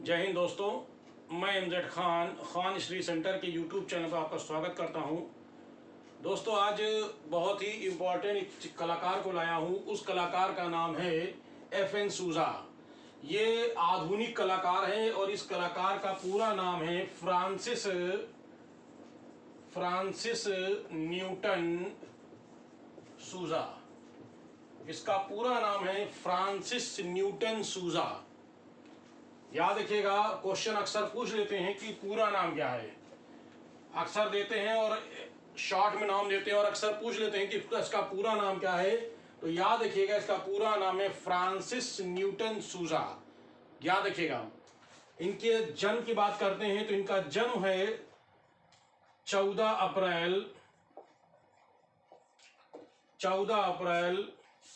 जय हिंद दोस्तों, मैं एमजेड खान श्री सेंटर के यूट्यूब चैनल पर आपका स्वागत करता हूं। दोस्तों, आज बहुत ही इम्पोर्टेंट कलाकार को लाया हूं। उस कलाकार का नाम है FN सूजा। ये आधुनिक कलाकार हैं और इस कलाकार का पूरा नाम है फ्रांसिस न्यूटन सूजा। इसका पूरा नाम है फ्रांसिस न्यूटन सूजा। याद रखिएगा, क्वेश्चन अक्सर पूछ लेते हैं कि पूरा नाम क्या है। अक्सर देते हैं और शॉर्ट में नाम देते हैं और अक्सर पूछ लेते हैं कि इसका पूरा नाम क्या है। तो याद रखिएगा, इसका पूरा नाम है फ्रांसिस न्यूटन सूजा। याद रखिएगा। इनके जन्म की बात करते हैं तो इनका जन्म है 14 अप्रैल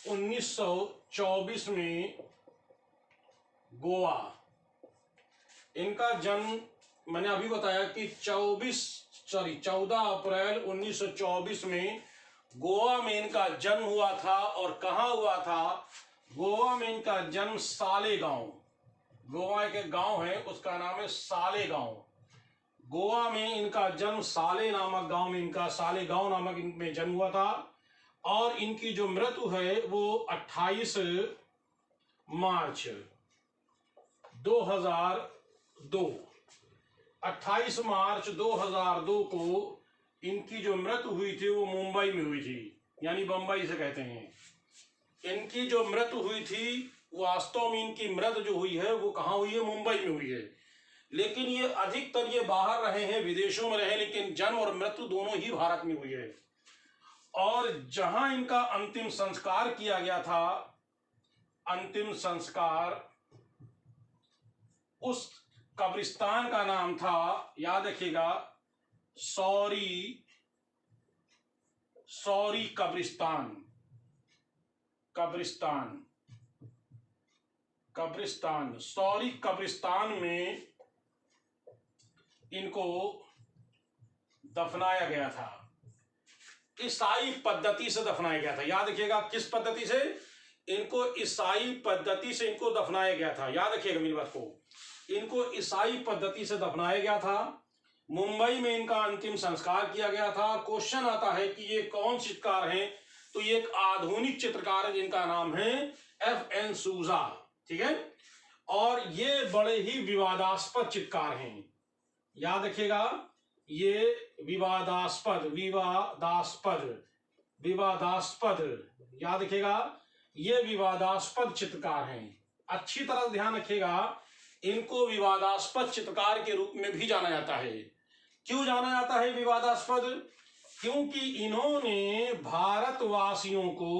1924 में गोवा। इनका जन्म मैंने अभी बताया कि 14 अप्रैल 1924 में गोवा में इनका जन्म हुआ था। और कहाँ हुआ था? गोवा में इनका जन्म सालेगांव, गोवा के गांव है उसका नाम है सालेगांव। गोवा में इनका जन्म साले नामक गांव में, इनका सालेगांव नामक इनमें जन्म हुआ था। और इनकी जो मृत्यु है वो 28 मार्च 2002 को इनकी जो मृत्यु हुई थी वो मुंबई में हुई थी, यानी बंबई से कहते हैं। इनकी जो मृत्यु हुई थी वास्तव में इनकी मृत्यु जो हुई है वो कहाँ हुई है? मुंबई में हुई है। लेकिन ये अधिकतर ये बाहर रहे हैं, विदेशों में रहे, लेकिन जन्म और मृत्यु दोनों ही भारत में हुई है। और जहां इनका अंतिम संस्कार किया गया था, अंतिम संस्कार उस कब्रिस्तान का नाम था, याद रखिएगा, सौरी कब्रिस्तान सौरी कब्रिस्तान में इनको दफनाया गया था। ईसाई पद्धति से दफनाया गया था। याद रखिएगा, किस पद्धति से? इनको ईसाई पद्धति से इनको दफनाया गया था। याद रखिएगा मेरी बात को, इनको ईसाई पद्धति से दफनाया गया था। मुंबई में इनका अंतिम संस्कार किया गया था। क्वेश्चन आता है कि ये कौन चित्रकार हैं? तो ये एक आधुनिक चित्रकार है जिनका नाम है FN सूजा। ठीक है। और ये बड़े ही विवादास्पद चित्रकार हैं। याद रखिएगा, ये विवादास्पद याद रखिएगा, ये विवादास्पद चित्रकार हैं। अच्छी तरह ध्यान रखिएगा, इनको विवादास्पद चित्रकार के रूप में भी जाना जाता है। क्यों जाना जाता है विवादास्पद? क्योंकि इन्होंने भारतवासियों को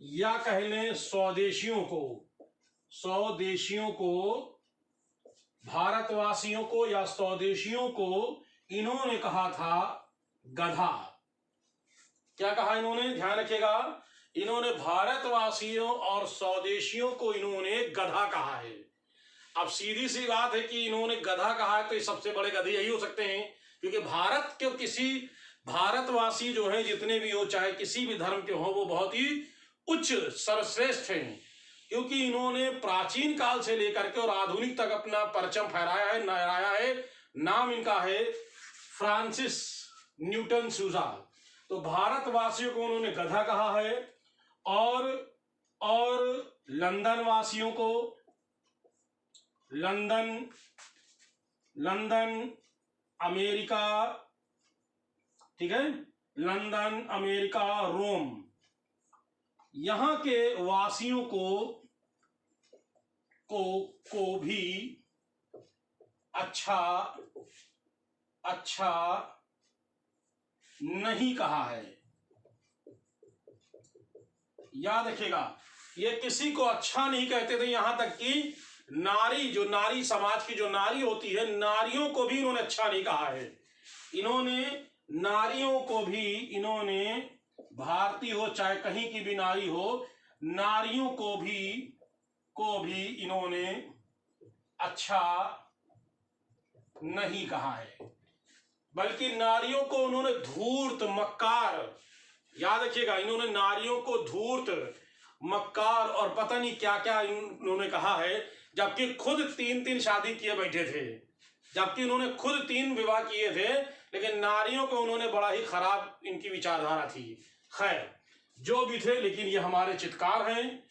या कह लें स्वदेशियों को भारतवासियों को या स्वदेशियों को इन्होंने कहा था गधा। क्या कहा इन्होंने? ध्यान रखिएगा, इन्होंने भारतवासियों और स्वदेशियों को इन्होंने गधा कहा है। अब सीधी सी बात है कि इन्होंने गधा कहा है तो ये सबसे बड़े गधे यही हो सकते हैं, क्योंकि भारत के किसी भारतवासी जो है जितने भी हो, चाहे किसी भी धर्म के हो, वो बहुत ही उच्च सर्वश्रेष्ठ हैं। क्योंकि इन्होंने प्राचीन काल से लेकर के और आधुनिक तक अपना परचम लहराया है। नाम इनका है फ्रांसिस न्यूटन सूजा। तो भारतवासियों को उन्होंने गधा कहा है और लंदन वासियों को, लंदन अमेरिका, ठीक है, लंदन अमेरिका रोम, यहां के वासियों को भी अच्छा नहीं कहा है। याद रखिएगा, ये किसी को अच्छा नहीं कहते थे। यहां तक कि नारी समाज की जो नारी होती है, नारियों को भी इन्होंने अच्छा नहीं कहा है। इन्होंने नारियों को भी, इन्होंने भारतीय हो चाहे कहीं की भी नारी हो, नारियों को भी इन्होंने अच्छा नहीं कहा है, बल्कि नारियों को उन्होंने धूर्त, मक्कार, याद रखिएगा, इन्होंने नारियों को धूर्त मक्कार और पता नहीं क्या क्या इन्होंने कहा है, जबकि खुद 3-3 शादी किए बैठे थे, जबकि उन्होंने खुद 3 विवाह किए थे, लेकिन नारियों को उन्होंने बड़ा ही खराब इनकी विचारधारा थी। खैर जो भी थे, लेकिन ये हमारे चित्कार हैं।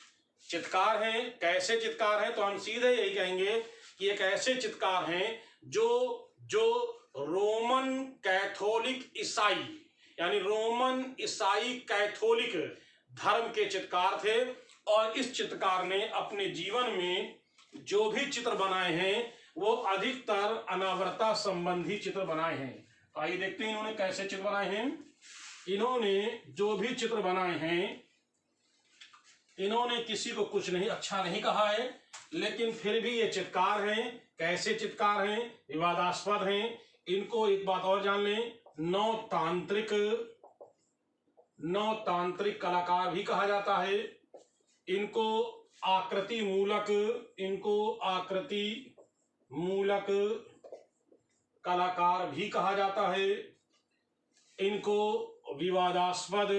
चित्कार हैं, कैसे चित्कार हैं? तो हम सीधे यही कहेंगे कि एक ऐसे चित्कार हैं जो रोमन कैथोलिक ईसाई, यानी रोमन ईसाई कैथोलिक धर्म के चित्कार थे। और इस चित्रकार ने अपने जीवन में जो भी चित्र बनाए हैं वो अधिकतर अनावरता संबंधी चित्र बनाए हैं। तो आइए देखते हैं इन्होंने कैसे चित्र बनाए हैं। इन्होंने जो भी चित्र बनाए हैं, इन्होंने किसी को कुछ नहीं अच्छा नहीं कहा है, लेकिन फिर भी ये चित्रकार हैं। कैसे चित्रकार हैं? विवादास्पद हैं। इनको एक बात और जान लें, नवतांत्रिक कलाकार भी कहा जाता है। इनको आकृति मूलक कलाकार भी कहा जाता है। इनको विवादास्पद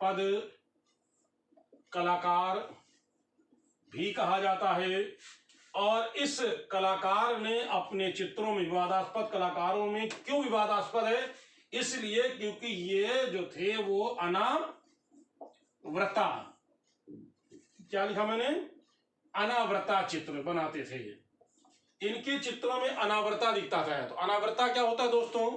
पद कलाकार भी कहा जाता है। और इस कलाकार ने अपने चित्रों में, विवादास्पद कलाकारों में क्यों विवादास्पद है? इसलिए क्योंकि ये जो थे वो अनावृता, क्या लिखा मैंने? अनावृता चित्र बनाते थे। इनके चित्रों में अनावृता दिखता था। तो अनावृता क्या होता है दोस्तों?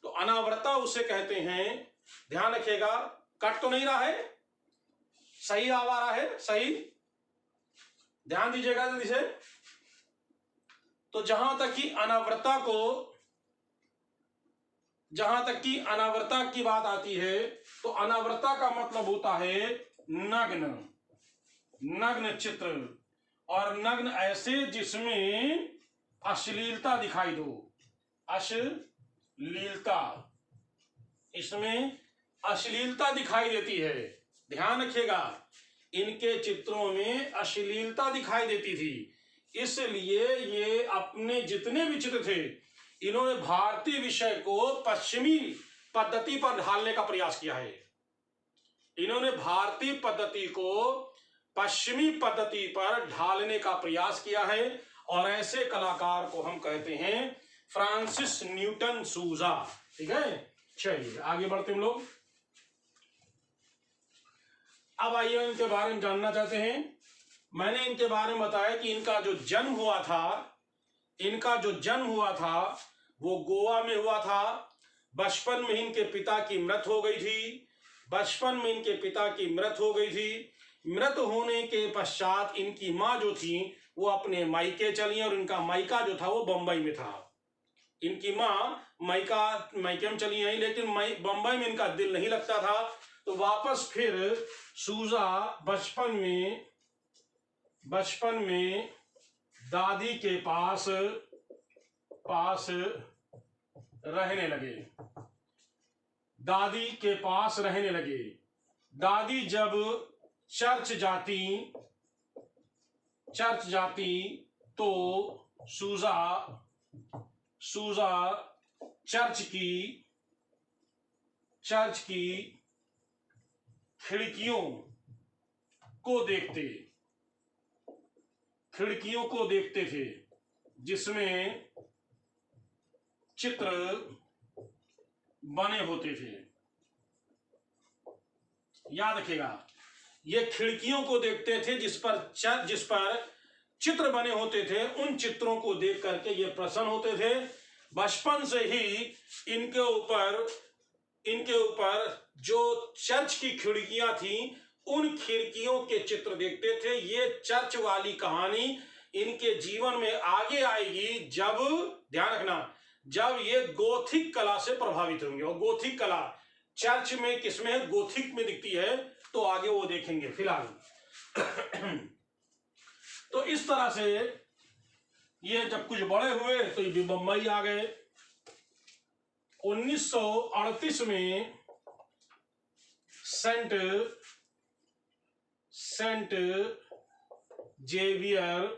तो अनावृता उसे कहते हैं, ध्यान रखिएगा, कट तो नहीं रहा है, सही आ रहा है, सही ध्यान दीजिएगा जल्दी से। तो जहां तक कि अनावृता की बात आती है, तो अनावृता का मतलब होता है नग्न चित्र, और नग्न ऐसे जिसमें अश्लीलता दिखाई दो, इसमें अश्लीलता दिखाई देती है। ध्यान रखिएगा, इनके चित्रों में अश्लीलता दिखाई देती थी, इसलिए ये अपने जितने भी चित्र थे, इन्होंने भारतीय विषय को पश्चिमी पद्धति पर ढालने का प्रयास किया है। इन्होंने भारतीय पद्धति को पश्चिमी पद्धति पर ढालने का प्रयास किया है, और ऐसे कलाकार को हम कहते हैं फ्रांसिस न्यूटन सूजा। ठीक है, चलिए आगे बढ़ते हम लोग। अब आइए इनके बारे में जानना चाहते हैं। मैंने इनके बारे में बताया कि इनका जो जन्म हुआ था वो गोवा में हुआ था। बचपन में इनके पिता की मृत्यु हो गई थी। मृत्यु होने के पश्चात इनकी माँ जो थी वो अपने मायके चली, और इनका मायका जो था वो बंबई में था। इनकी माँ मायके में चली आई, लेकिन बंबई में इनका दिल नहीं लगता था। तो वापस फिर सूजा बचपन में दादी के पास रहने लगे। दादी जब चर्च जाती तो सूजा चर्च की खिड़कियों को देखते थे, जिसमें चित्र बने होते थे। याद रखिएगा, ये खिड़कियों को देखते थे जिस पर चित्र बने होते थे। उन चित्रों को देख करके ये प्रसन्न होते थे। बचपन से ही इनके ऊपर जो चर्च की खिड़कियां थी, उन खिड़कियों के चित्र देखते थे। ये चर्च वाली कहानी इनके जीवन में आगे आएगी जब, ध्यान रखना, जब ये गोथिक कला से प्रभावित होंगे। और गोथिक कला चर्च में किसमें है? गोथिक में दिखती है। तो आगे वो देखेंगे। फिलहाल तो इस तरह से ये जब कुछ बड़े हुए तो ये बंबई आ गए। 1938 में सेंट जेवियर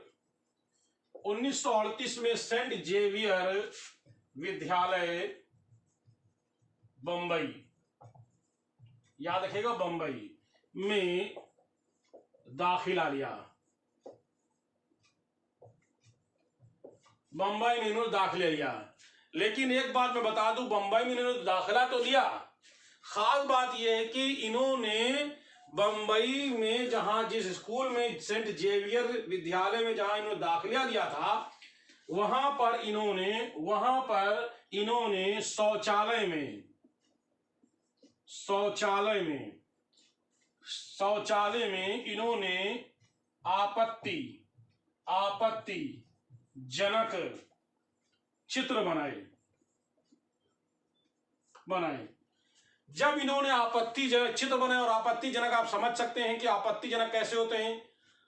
1938 में सेंट जेवियर बंबई, याद रखिएगा, बंबई में दाखिला लिया। बंबई में इन्होंने दाखिला लिया। लेकिन एक बात मैं बता दूं, बंबई में इन्होंने दाखिला तो लिया, खास बात यह है कि इन्होंने बंबई में जहां जिस स्कूल में सेंट जेवियर विद्यालय में जहां इन्होंने दाखिला लिया था, वहां पर इन्होंने शौचालय में इन्होंने आपत्तिजनक चित्र बनाए। जब इन्होंने आपत्तिजनक चित्र बनाए, और आपत्तिजनक आप समझ सकते हैं कि आपत्तिजनक कैसे होते हैं,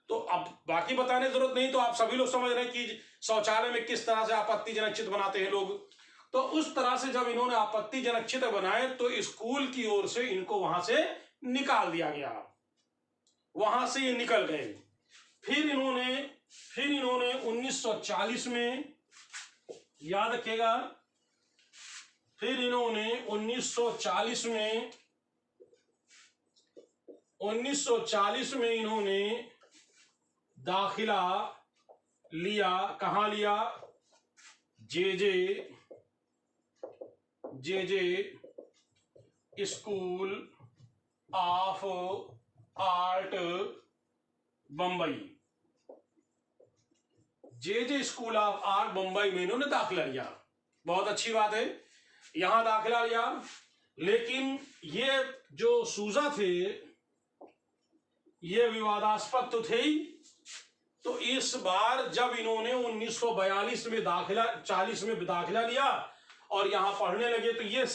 तो अब बाकी बताने की जरूरत नहीं, तो आप सभी लोग समझ रहे हैं कि शौचालय में किस तरह से आपत्तिजनक चित्र बनाते हैं लोग। तो उस तरह से जब इन्होंने आपत्तिजनक चित्र बनाए तो स्कूल की ओर से इनको वहां से निकाल दिया गया, वहां से ये निकल गए। फिर इन्होंने 1940 में, याद रखिएगा, फिर इन्होंने 1940 में इन्होंने दाखिला लिया। कहां लिया? J school of art Bombay, J school of art Bombay में इन्होंने दाखिला लिया। बहुत अच्छी बात है, यहां दाखिला लिया। लेकिन ये जो सूजा थे ये विवादास्पद तो थे ही। तो इस बार जब इन्होंने 1942 में 40 में दाखिला लिया और यहां पढ़ने लगे, तो ये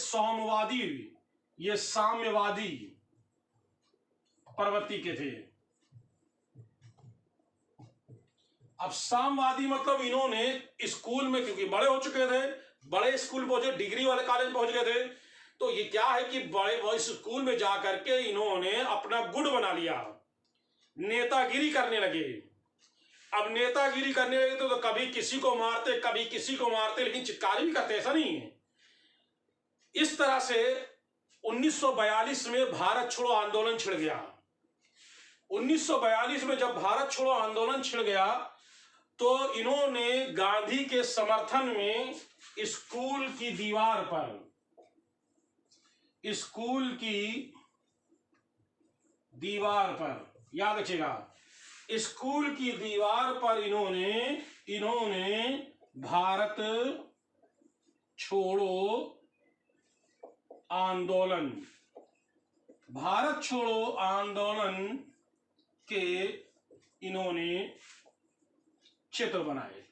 साम्यवादी प्रवृत्ति के थे। अब साम्यवादी मतलब इन्होंने स्कूल में, क्योंकि बड़े हो चुके थे, बड़े स्कूल पहुंचे, डिग्री वाले कॉलेज पहुंच गए थे, तो ये क्या है कि बड़े स्कूल में जाकर के इन्होंने अपना गुड बना लिया, नेतागिरी करने लगे। अब नेतागिरी करने लगे तो कभी किसी को मारते, कभी किसी को मारते, लेकिन चित्कारी भी करते, ऐसा नहीं है। इस तरह से 1942 में भारत छोड़ो आंदोलन छिड़ गया। 1942 में जब भारत छोड़ो आंदोलन छिड़ गया तो इन्होंने गांधी के समर्थन में स्कूल की दीवार पर, याद रखिएगा, स्कूल की दीवार पर इन्होंने भारत छोड़ो आंदोलन के इन्होंने चित्र बनाए।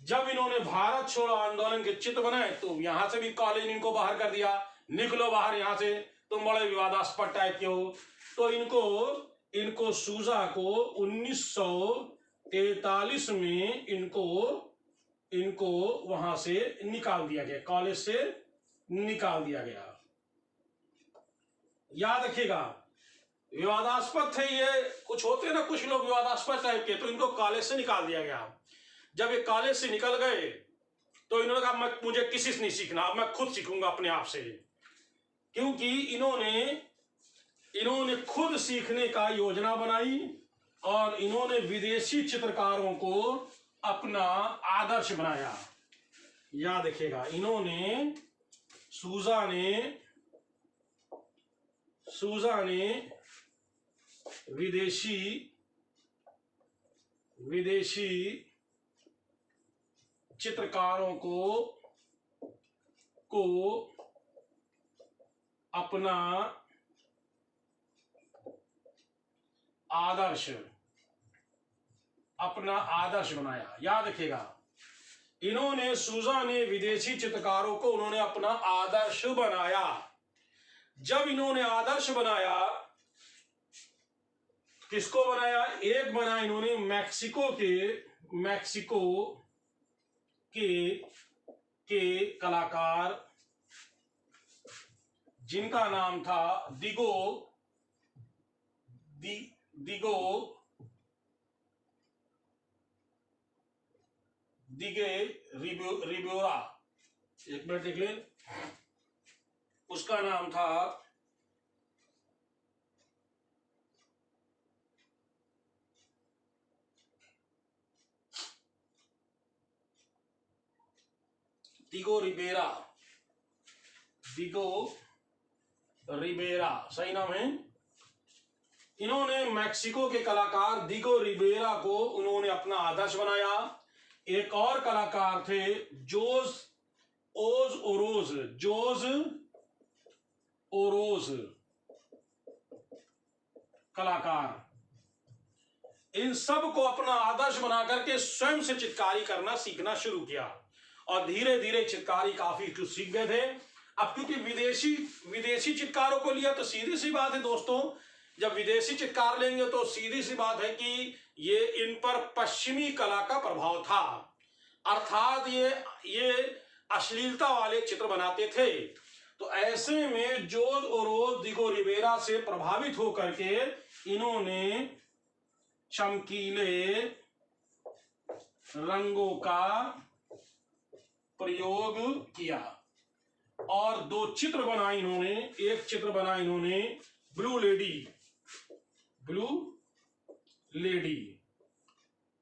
जब इन्होंने भारत छोड़ो आंदोलन के चित्र बनाए तो यहां से भी कॉलेज ने इनको बाहर कर दिया, निकलो बाहर यहां से, तुम बड़े विवादास्पद टाइप के हो। तो इनको सूजा को 1943 में इनको वहां से निकाल दिया गया, कॉलेज से निकाल दिया गया। याद रखिएगा, विवादास्पद थे ये, कुछ होते ना कुछ लोग विवादास्पद टाइप के, तो इनको कॉलेज से निकाल दिया गया। जब ये कॉलेज से निकल गए तो इन्होंने कहा मुझे किसी से नहीं सीखना, अब मैं खुद सीखूंगा अपने आप से, क्योंकि इन्होंने खुद सीखने का योजना बनाई और इन्होंने विदेशी चित्रकारों को अपना आदर्श बनाया। याद रखिएगा, सूजा ने विदेशी चित्रकारों को अपना आदर्श बनाया। याद रखिएगा, सूजा ने विदेशी चित्रकारों को उन्होंने अपना आदर्श बनाया। जब इन्होंने आदर्श बनाया, किसको बनाया? एक बनाया इन्होंने मैक्सिको के कलाकार जिनका नाम था दिगो रिबेरा। एक मिनट देख लें, उसका नाम था दिगो रिबेरा। दिगो रिबेरा सही नाम है। इन्होंने मैक्सिको के कलाकार दिगो रिबेरा को उन्होंने अपना आदर्श बनाया। एक और कलाकार थे जोज ओरोज। जोज ओरोज कलाकार, इन सब को अपना आदर्श बना करके स्वयं से चित्रकारी करना सीखना शुरू किया और धीरे धीरे चित्रकारी काफी कुछ सीख गए थे। अब क्योंकि विदेशी चित्रकारों को लिया तो सीधी सी बात है दोस्तों, जब विदेशी चित्रकार लेंगे तो सीधी सी बात है कि ये इन पर पश्चिमी कला का प्रभाव था, अर्थात ये अश्लीलता वाले चित्र बनाते थे। तो ऐसे में जोज ओरोज दिगो रिबेरा से प्रभावित होकर के इन्होंने चमकीले रंगों का प्रयोग किया और दो चित्र बनाए इन्होंने। एक चित्र बना इन्होंने ब्लू लेडी,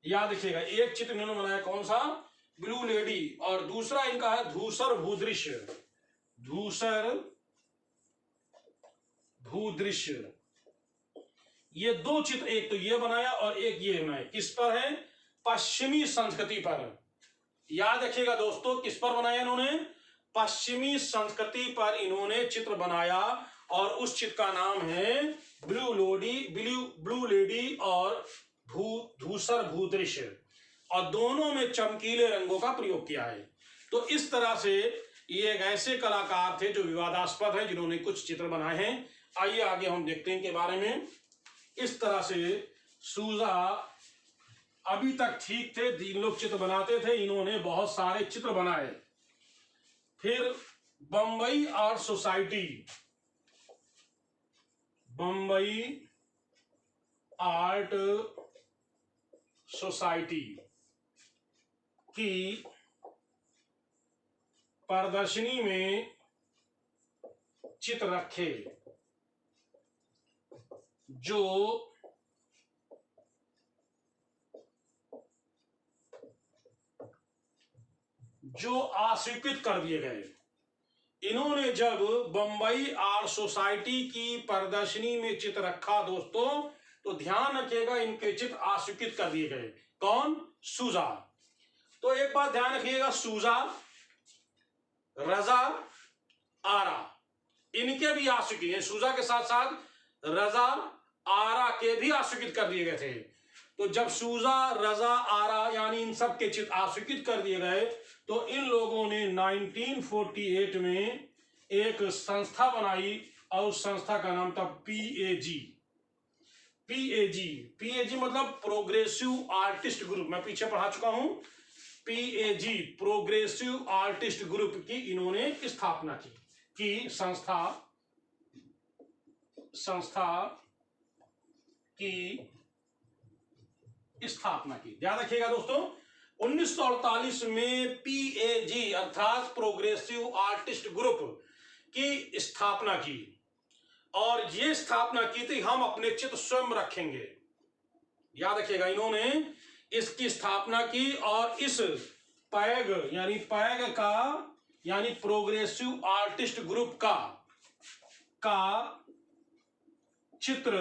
याद रखिएगा। एक चित्र इन्होंने बनाया कौन सा, ब्लू लेडी, और दूसरा इनका है धूसर भूदृश्य। ये दो चित्र, एक तो ये बनाया और एक ये बनाया, किस पर है, पश्चिमी संस्कृति पर। याद रखिएगा दोस्तों, किस पर बनाया इन्होंने, पश्चिमी संस्कृति पर इन्होंने चित्र बनाया और उस चित्र का नाम है ब्लू लेडी और धूसर भूदृश्य, और दोनों में चमकीले रंगों का प्रयोग किया है। तो इस तरह से ये एक ऐसे कलाकार थे जो विवादास्पद है, जिन्होंने कुछ चित्र बनाए हैं। आइए आगे हम देखते हैं इनके बारे में। इस तरह से सूजा अभी तक ठीक थे, 3 लोग चित्र बनाते थे, इन्होंने बहुत सारे चित्र बनाए। फिर बम्बई आर्ट सोसाइटी की प्रदर्शनी में चित्र रखे जो अस्वीकृत कर दिए गए। इन्होंने जब बम्बई आर्ट सोसाइटी की प्रदर्शनी में चित्र रखा दोस्तों, तो ध्यान रखिएगा इनके चित्र अस्वीकृत कर दिए गए। कौन, सूजा। तो एक बात ध्यान रखिएगा, सूजा, रजा, आरा, इनके भी अस्वीकृत हैं। सूजा के साथ साथ रजा, आरा के भी अस्वीकृत कर दिए गए थे। तो जब सूजा, रजा, आरा यानी इन सब के चित्र अस्वीकृत कर दिए गए, तो इन लोगों ने 1948 में एक संस्था बनाई और उस संस्था का नाम था पीएजी मतलब प्रोग्रेसिव आर्टिस्ट ग्रुप। मैं पीछे पढ़ा चुका हूं, पीएजी प्रोग्रेसिव आर्टिस्ट ग्रुप की इन्होंने स्थापना की संस्था की स्थापना की। ध्यान रखिएगा दोस्तों, 1948 में पीएजी अर्थात प्रोग्रेसिव आर्टिस्ट ग्रुप की स्थापना की, और ये स्थापना की थी हम अपने चित्र स्वयं रखेंगे। याद रखिएगा, इन्होंने इसकी स्थापना की और इस पैग यानी प्रोग्रेसिव आर्टिस्ट ग्रुप का चित्र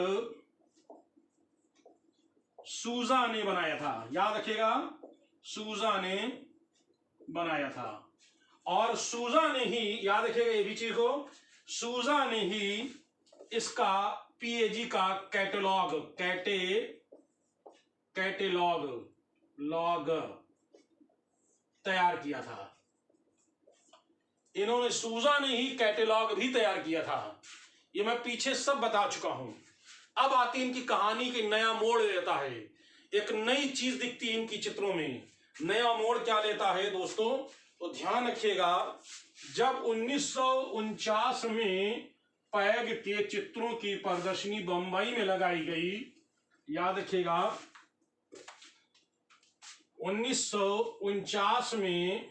सूजा ने बनाया था। याद रखिएगा, सूजा ने बनाया था, और सूजा ने ही, याद रखिएगा ये भी चीज को, सूजा ने ही इसका पीएजी का कैटेलॉग तैयार किया था। इन्होंने, सूजा ने ही कैटेलॉग भी तैयार किया था। ये मैं पीछे सब बता चुका हूं। अब आती इनकी कहानी की नया मोड़ लेता है, एक नई चीज दिखती है इनकी चित्रों में। नया मोड़ क्या लेता है दोस्तों, तो ध्यान रखिएगा, जब 1949 में पैग के चित्रों की प्रदर्शनी बंबई में लगाई गई, याद रखिएगा 1949 में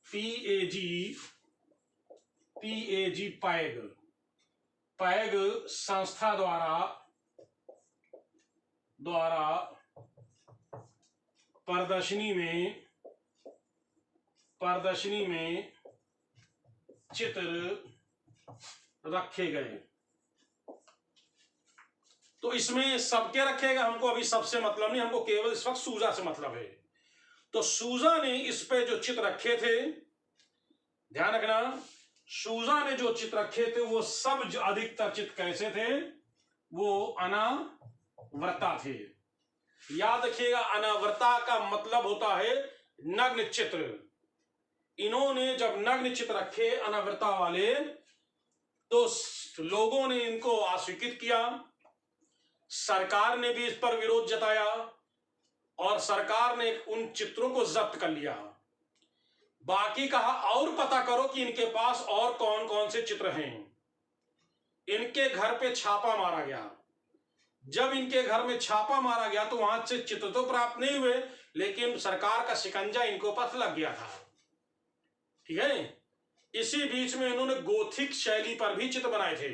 पीएजी PAG पैग, पैग संस्था द्वारा प्रदर्शनी में चित्र रखे गए। तो इसमें सबके रखेगा, हमको अभी सबसे मतलब नहीं, हमको केवल इस वक्त सूजा से मतलब है। तो सूजा ने इस पे जो चित्र रखे थे, ध्यान रखना, सूजा ने जो चित्र रखे थे वो सब अधिकतर चित्र कैसे थे, वो अनावृता थे। याद रखिएगा, अनावृता का मतलब होता है नग्न चित्र। इन्होंने जब नग्न चित्र रखे अनावृता वाले, तो लोगों ने इनको अस्वीकृत किया, सरकार ने भी इस पर विरोध जताया और सरकार ने उन चित्रों को जब्त कर लिया। बाकी कहा और पता करो कि इनके पास और कौन कौन से चित्र हैं। इनके घर पे छापा मारा गया। जब इनके घर में छापा मारा गया तो वहां से चित्र तो प्राप्त नहीं हुए, लेकिन सरकार का शिकंजा इनको पर लग गया था। ठीक है, इसी बीच में इन्होंने गोथिक शैली पर भी चित्र बनाए थे।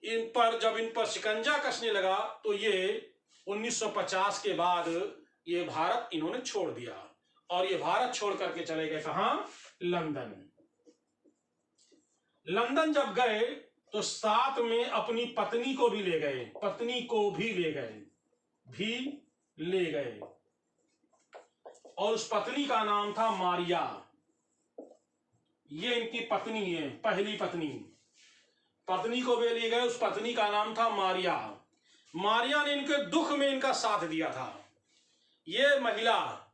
इन पर जब इन पर शिकंजा कसने लगा तो ये 1950 के बाद ये भारत इन्होंने छोड़ दिया और ये भारत छोड़ करके चले गए कहां, लंदन। लंदन जब गए तो साथ में अपनी पत्नी को भी ले गए और उस पत्नी का नाम था मारिया। ये इनकी पत्नी है, पहली पत्नी को भी ले गए, उस पत्नी का नाम था मारिया। मारिया ने इनके दुख में इनका साथ दिया था। ये महिला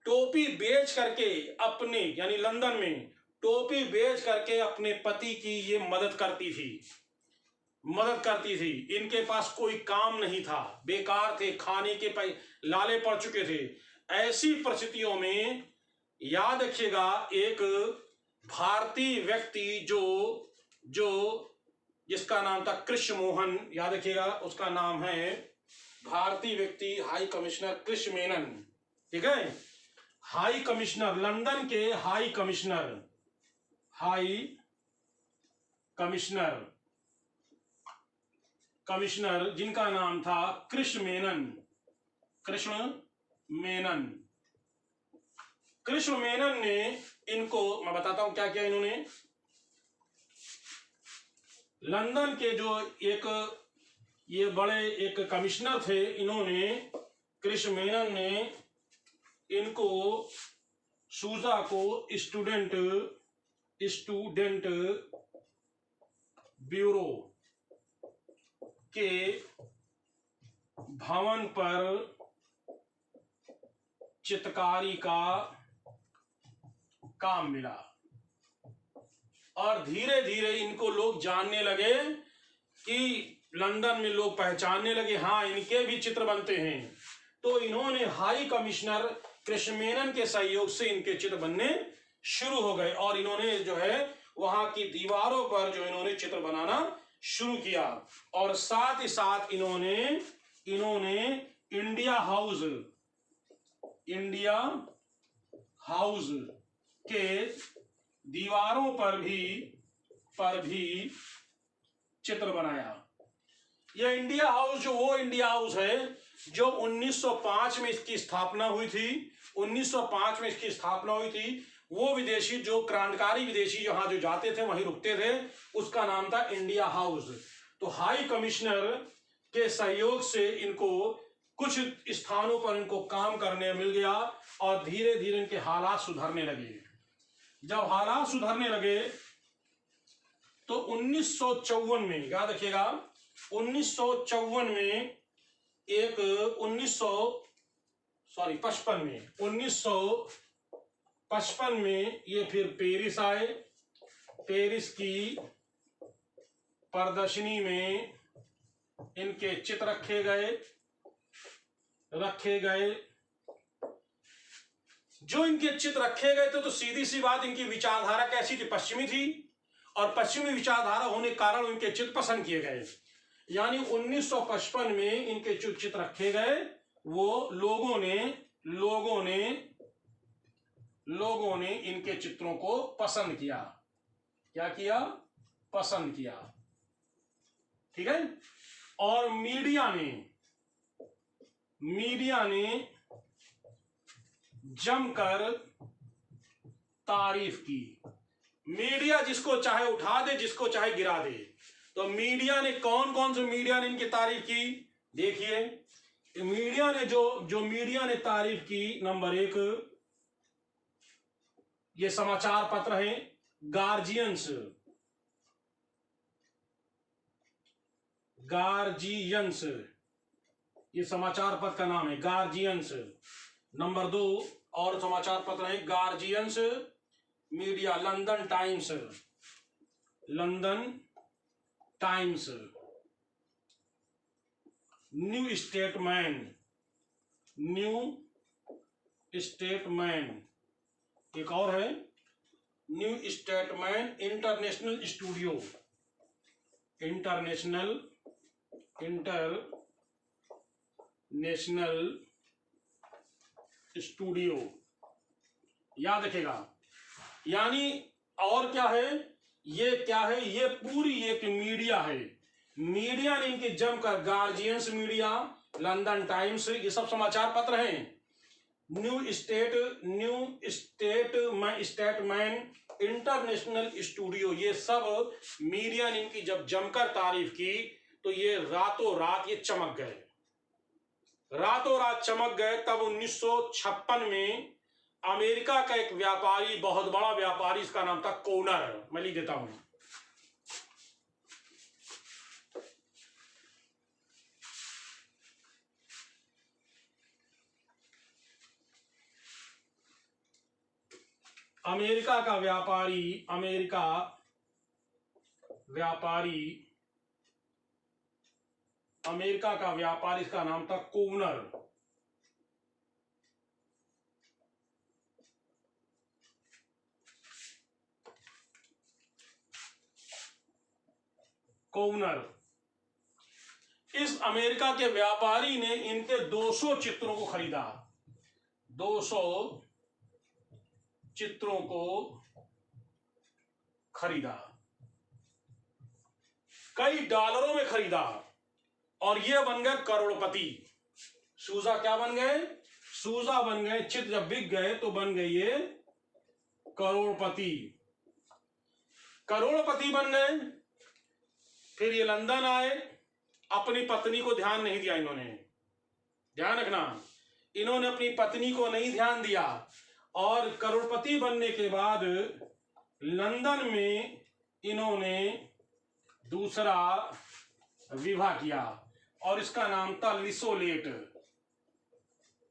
टोपी बेच करके अपने, यानी लंदन में टोपी बेच करके अपने पति की ये मदद करती थी। इनके पास कोई काम नहीं था, बेकार थे, खाने के लाले पड़ चुके थे। ऐसी परिस्थितियों में याद रखिएगा, एक भारतीय व्यक्ति जिसका नाम था कृष्ण मोहन, याद रखिएगा, उसका नाम है भारतीय व्यक्ति हाई कमिश्नर कृष्ण मेनन। ठीक है, हाई कमिश्नर, लंदन के हाई कमिश्नर जिनका नाम था कृष्ण मेनन ने इनको, मैं बताता हूं क्या किया इन्होंने। लंदन के जो ये बड़े एक कमिश्नर थे, इन्होंने, कृष्ण मेनन ने इनको, सूजा को स्टूडेंट ब्यूरो के भवन पर चित्रकारी का काम मिला और धीरे धीरे इनको लोग जानने लगे कि लंदन में लोग पहचानने लगे, हाँ इनके भी चित्र बनते हैं। तो इन्होंने हाई कमिश्नर कृष्ण मेनन के सहयोग से इनके चित्र बनने शुरू हो गए और इन्होंने जो है वहां की दीवारों पर जो इन्होंने चित्र बनाना शुरू किया। और साथ ही साथ इन्होंने इंडिया हाउस के दीवारों पर भी चित्र बनाया। यह इंडिया हाउस जो वो इंडिया हाउस है जो 1905 में इसकी स्थापना हुई थी। 1905 में इसकी स्थापना हुई थी। वो विदेशी, जो क्रांतिकारी विदेशी यहाँ जो जाते थे वहीं रुकते थे, उसका नाम था इंडिया हाउस। तो हाई कमिश्नर के सहयोग से इनको कुछ स्थानों पर इनको काम करने मिल गया और धीरे धीरे इनके हालात सुधरने लगे। जब हालात सुधरने लगे तो 1954 में, याद रखिएगा, 1954 में 1955 में ये फिर पेरिस आए। पेरिस की प्रदर्शनी में इनके चित्र रखे गए। जो इनके चित्र रखे गए थे तो सीधी सी बात, इनकी विचारधारा कैसी थी, पश्चिमी थी और पश्चिमी विचारधारा होने के कारण इनके चित्र पसंद किए गए। यानी 1955 में इनके जो चित्र रखे गए वो लोगों ने लोगों ने इनके चित्रों को पसंद किया। क्या किया? पसंद किया। ठीक है। और मीडिया ने जमकर तारीफ की। मीडिया जिसको चाहे उठा दे, जिसको चाहे गिरा दे। तो मीडिया ने कौन कौन से मीडिया ने इनकी तारीफ की? देखिए, मीडिया ने जो मीडिया ने तारीफ की, नंबर 1 ये समाचार पत्र हैं गार्जियंस। ये समाचार पत्र का नाम है गार्जियंस। नंबर 2 और समाचार पत्र है guardians media, London times, new statesman, एक और है न्यू स्टेटमैन, इंटरनेशनल स्टूडियो, याद रखेगा। यानी और क्या है? ये पूरी एक मीडिया है। मीडिया ने इनके जमकर, गार्जियंस मीडिया, लंदन टाइम्स, ये सब समाचार पत्र हैं। न्यू स्टेटमैन, इंटरनेशनल स्टूडियो, ये सब मीडिया ने इनकी जब जमकर तारीफ की तो ये रातों रात ये चमक गए। तब 1956 में अमेरिका का एक व्यापारी, बहुत बड़ा व्यापारी, इसका नाम था कोनर। मैं लिख देता हूं। अमेरिका का व्यापारी, इसका नाम था कोनर। इस अमेरिका के व्यापारी ने इनके 200 चित्रों को खरीदा। 200 चित्रों को खरीदा, कई डॉलरों में खरीदा, और ये बन गए करोड़पति। सूजा क्या बन गए? सूजा बन गए। चित्र जब बिक गए तो बन गए ये करोड़पति बन गए। फिर ये लंदन आए, अपनी पत्नी को ध्यान नहीं दिया इन्होंने। ध्यान रखना, इन्होंने अपनी पत्नी को नहीं ध्यान दिया, और करोड़पति बनने के बाद लंदन में इन्होंने दूसरा विवाह किया, और इसका नाम था लिसोलेट।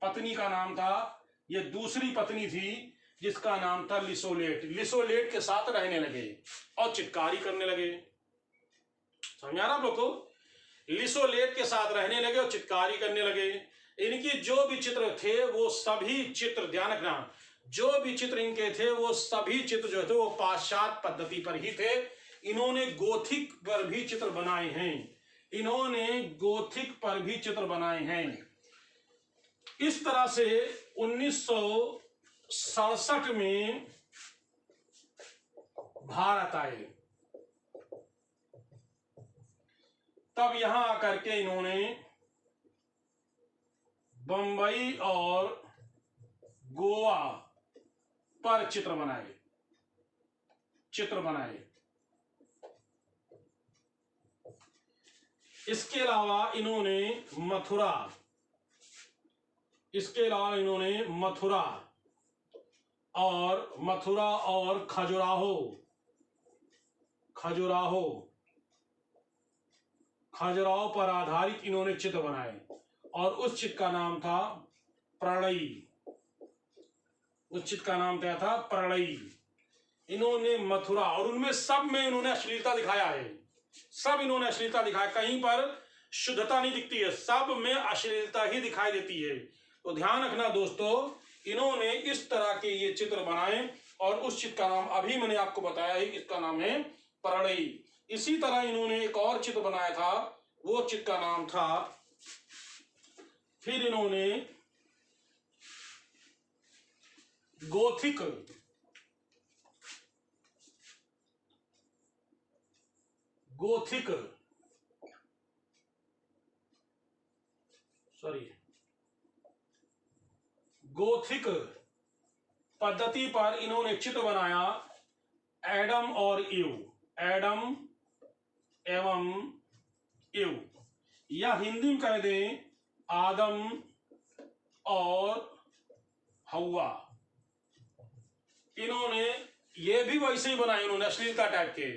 पत्नी का नाम था, ये दूसरी पत्नी थी जिसका नाम था लिसोलेट के साथ रहने लगे और चित्रकारी करने लगे। समझा ना आप लोग को? लिसोलेट के साथ रहने लगे और चित्रकारी करने लगे। इनकी जो भी चित्र थे वो सभी चित्र, ध्यान रखना, जो भी चित्र इनके थे वो सभी चित्र जो थे वो पाश्चात्य पद्धति पर ही थे। इन्होंने गोथिक पर भी चित्र बनाए हैं। इस तरह से 1967 में भारत आए। तब यहां आकर के इन्होंने बंबई और गोवा पर चित्र बनाए। इसके अलावा इन्होंने मथुरा और खजुराहो पर आधारित इन्होंने चित्र बनाए, और उस चित्र का नाम था प्रणयी। इन्होंने मथुरा, और उनमें सब में इन्होंने अश्लीलता दिखाया है। कहीं पर शुद्धता नहीं दिखती है, सब में अश्लीलता ही दिखाई देती है। तो ध्यान रखना दोस्तों, इन्होंने इस तरह के ये चित्र बनाए, और उस चित्र का नाम अभी मैंने आपको बताया है, इसका नाम है प्रणयी। इसी तरह इन्होंने एक और चित्र बनाया था, वो चित्र का नाम था, फिर इन्होंने गोथिक, गोथिक सॉरी गोथिक पद्धति पर इन्होंने चित्र बनाया। एडम और ईव, एडम एवं ईव, या हिंदी में कह दें आदम और हवा। इन्होंने ये भी वैसे ही बनाए, इन्होंने अश्लीलता टाइप के।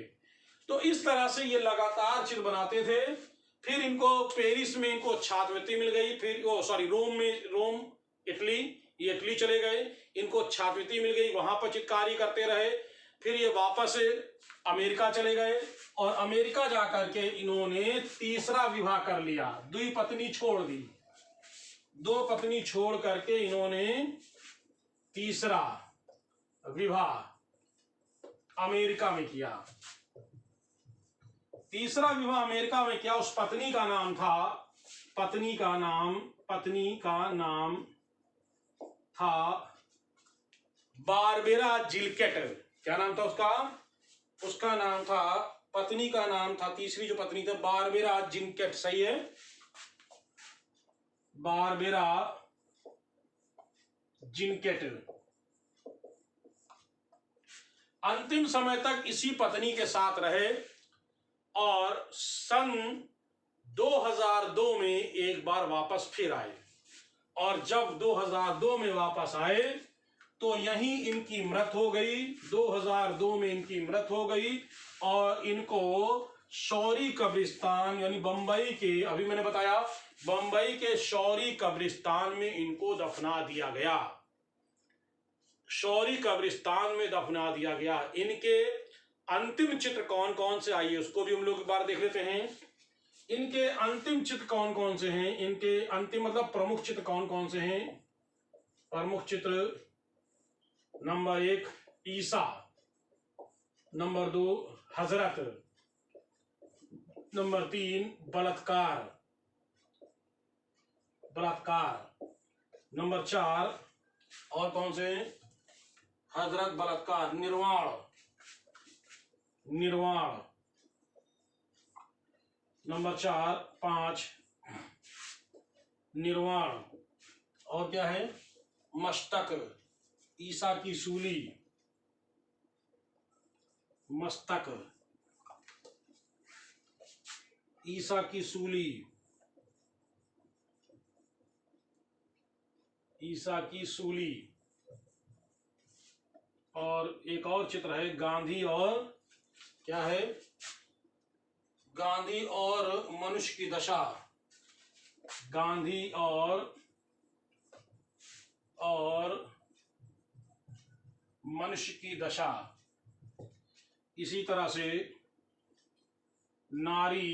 तो इस तरह से ये लगातार चित्र बनाते थे। फिर इनको पेरिस में इनको छात्रवृत्ति मिल गई, फिर रोम में, रोम इटली, ये इटली चले गए, इनको छात्रवृत्ति मिल गई, वहां पर चित्रकारी करते रहे। फिर ये वापस अमेरिका चले गए और अमेरिका जाकर के इन्होंने तीसरा विवाह कर लिया, दुई पत्नी छोड़ दी, दो पत्नी छोड़ करके इन्होंने तीसरा विवाह अमेरिका में किया। तीसरा विवाह अमेरिका में किया। उस पत्नी का नाम था, पत्नी का नाम था बारबेरा जिलकेट। क्या नाम था उसका? उसका नाम था, पत्नी का नाम था, तीसरी जो पत्नी थी बारबेरा जिलकेट, सही है, बारबेरा जिलकेट। अंतिम समय तक इसी पत्नी के साथ रहे और सन 2002 में एक बार वापस फिर आए। और जब 2002 में वापस आए तो यहीं इनकी मृत हो गई। 2002 में इनकी मृत हो गई और इनको शौरी कब्रिस्तान यानी बंबई के, अभी मैंने बताया बंबई के शौरी कब्रिस्तान में इनको दफना दिया गया। शौरी कब्रिस्तान में दफना दिया गया। इनके अंतिम चित्र कौन कौन से, आइए उसको भी हम लोग एक बार देख लेते हैं। इनके अंतिम चित्र कौन कौन से हैं? इनके अंतिम मतलब प्रमुख चित्र कौन कौन से हैं? प्रमुख चित्र, नंबर 1 ईसा, नंबर 2 हजरत, नंबर 3 बलात्कार, नंबर 4 और कौन से? हजरत, बलात्कार, निर्वाण, नंबर 4 5 निर्वाण, और क्या है? मस्तक, ईसा की सूली, मस्तक, ईसा की सूली, ईसा की सूली। और एक और चित्र है गांधी और, क्या है? गांधी और मनुष्य की दशा, गांधी और मनुष्य की दशा। इसी तरह से नारी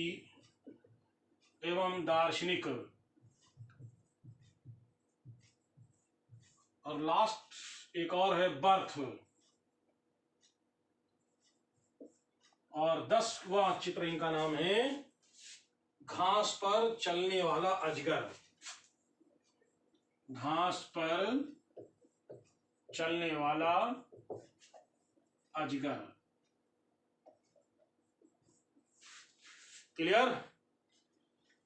एवं दार्शनिक, और लास्ट एक और है बर्थ। और 10वां चित्र इनका नाम है घास पर चलने वाला अजगर, घास पर चलने वाला अजगर। क्लियर?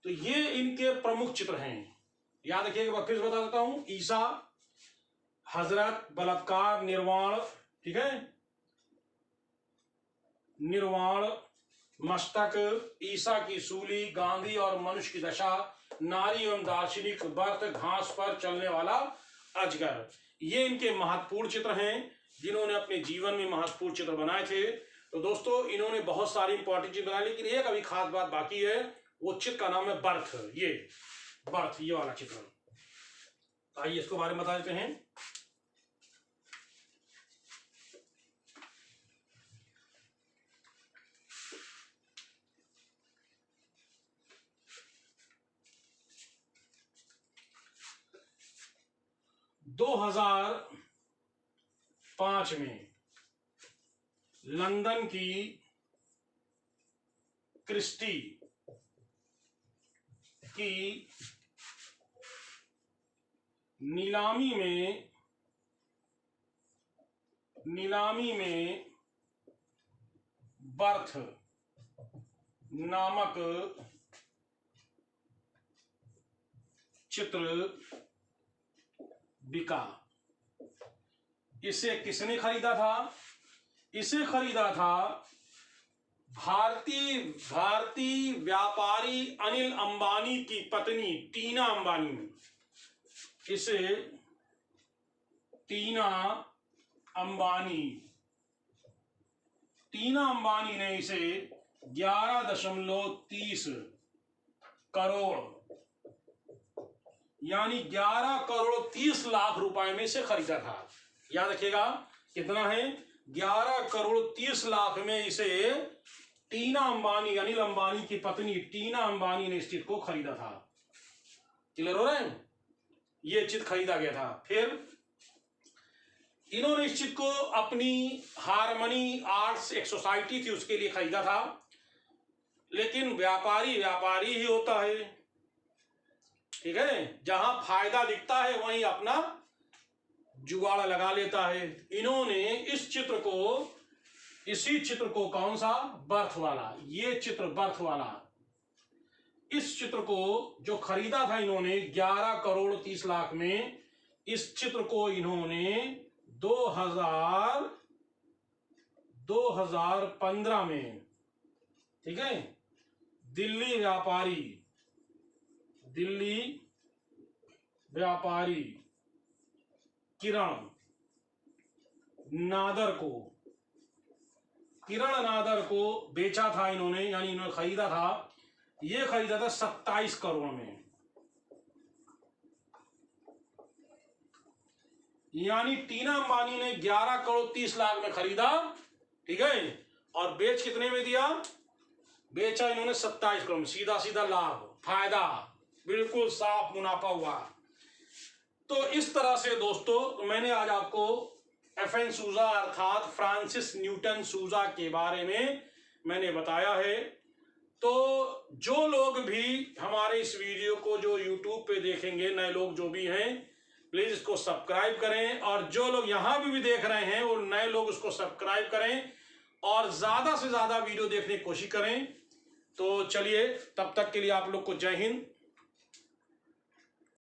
तो ये इनके प्रमुख चित्र हैं। याद रखिएगा, फिर बता देता हूं, ईसा, हजरत, बलात्कार, निर्वाण, ठीक है, निर्वाण, मस्तक, ईसा की सूली, गांधी और मनुष्य की दशा, नारी एवं दार्शनिक, बर्थ, घास पर चलने वाला अजगर। ये इनके महत्वपूर्ण चित्र हैं जिन्होंने अपने जीवन में महत्वपूर्ण चित्र बनाए थे। तो दोस्तों, इन्होंने बहुत सारी इंपॉर्टेंट चित्र बनाए, लेकिन एक अभी खास बात बाकी है, वो चित्र का नाम है बर्थ। ये बर्थ, ये वाला चित्र, आइए इसको बारे में बता देते हैं। दो 2005 में लंदन की क्रिस्टी की नीलामी में नीलामी में बर्थ नामक चित्र बिका। इसे किसने खरीदा था? इसे खरीदा था भारतीय व्यापारी अनिल अंबानी की पत्नी टीना अंबानी ने। इसे टीना अंबानी ने इसे 11.30 करोड़ यानी 11 करोड़ 30 लाख रुपए में इसे खरीदा था। याद रखिएगा कितना है? 11 करोड़ 30 लाख में इसे टीना अंबानी, अनिल अंबानी की पत्नी टीना अंबानी ने इस चिट को खरीदा था। क्लियर हो रहा है? ये चिट खरीदा गया था। फिर इन्होंने इस चिट को अपनी हारमनी आर्ट्स एक सोसाइटी थी उसके लिए खरीदा था। लेकिन व्यापारी ही होता है, ठीक है? जहां फायदा दिखता है वहीं अपना जुगाड़ लगा लेता है। इन्होंने इसी चित्र को कौन सा? बर्थ वाला, ये चित्र बर्थ वाला, इस चित्र को जो खरीदा था इन्होंने 11 करोड़ 30 लाख में, इस चित्र को इन्होंने 2015 में, ठीक है, दिल्ली व्यापारी किरण नादर को बेचा था इन्होंने, यानी इन्होंने खरीदा था। ये खरीदा था 27 करोड़ में, यानी टीना अंबानी ने 11 करोड़ 30 लाख में खरीदा, ठीक है, और बेच कितने में दिया? बेचा इन्होंने 27 करोड़ में। सीधा सीधा लाभ, फायदा, बिल्कुल साफ मुनाफा हुआ। तो इस तरह से दोस्तों मैंने आज आपको FN सूजा अर्थात फ्रांसिस न्यूटन सूजा के बारे में मैंने बताया है। तो जो लोग भी हमारे इस वीडियो को जो YouTube पे देखेंगे, नए लोग जो भी हैं, प्लीज इसको सब्सक्राइब करें, और जो लोग यहाँ भी देख रहे हैं वो नए लोग उसको सब्सक्राइब करें और ज्यादा से ज्यादा वीडियो देखने की कोशिश करें। तो चलिए, तब तक के लिए आप लोग को जय हिंद।